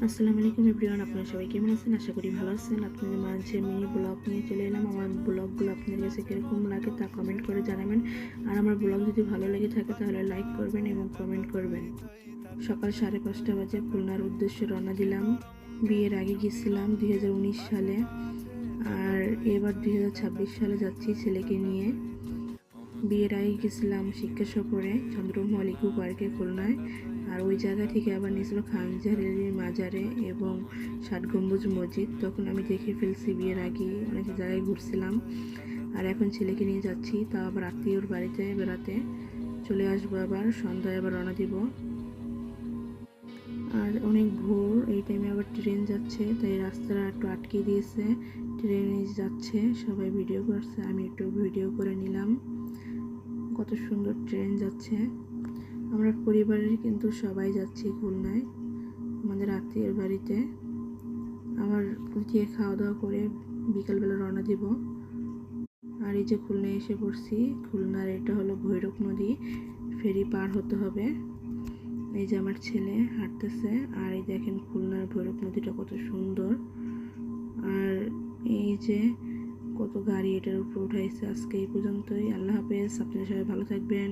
আসসালামু আলাইকুম এভরিওয়ান, আপনারা সবাই কেমন আছেন? আশা করি ভালো আছেন। আপনাদের মাঝে মিনি ব্লগ নিয়ে চলে এলাম। আমার ব্লগগুলো আপনাদের কাছে কীরকম লাগে তা কমেন্ট করে জানাবেন। আর আমার ব্লগ যদি ভালো লেগে থাকে তাহলে লাইক করবেন এবং কমেন্ট করবেন। সকাল 5:30 বাজে খুলনার উদ্দেশ্যে রওনা দিলাম। বিয়ের আগে গিয়েছিলাম 2019 সালে, আর এবার 2026 সালে যাচ্ছি ছেলেকে নিয়ে। বিয়ের আগে গেছিলাম শিক্ষা সফরে চন্দ্রমহল ইকো পার্কে খুলনায়, আর ওই জায়গা থেকে আবার নিয়েছিল খানজাহারের মাজারে এবং 7 গম্বুজ মসজিদ। তখন আমি দেখে ফেলছি, বিয়ের আগে অনেক জায়গায় ঘুরছিলাম। আর এখন ছেলেকে নিয়ে যাচ্ছি, তাও আবার আত্মীয়র বাড়িতে বেড়াতে। চলে আসবো আবার সন্ধ্যায়, আবার রওনা দিব। আর অনেক ভোর, এই টাইমে আবার ট্রেন যাচ্ছে, তাই রাস্তাটা একটু আটকে দিয়েছে। ট্রেনে যাচ্ছে, সবাই ভিডিও করছে, আমি একটু ভিডিও করে নিলাম। কত সুন্দর ট্রেন যাচ্ছে। আমরা পরিবারের কিন্তু সবাই যাচ্ছি খুলনায় আমাদের আত্মীয়ের বাড়িতে। আবার গিয়ে খাওয়া দাওয়া করে বিকালবেলা রওনা দিব। আর এই যে খুলনায় এসে পড়ছি। খুলনার এটা হলো ভৈরব নদী, ফেরি পার হতে হবে। এই যে আমার ছেলে হাঁটতেছে, আর এই দেখেন খুলনার ভৈরব নদীটা কত সুন্দর। আর এই যে কত গাড়ি এটার উপর উঠাইছে। আজকে এই পর্যন্তই, আল্লাহ হাফেজ। আপনারা সবাই ভালো থাকবেন।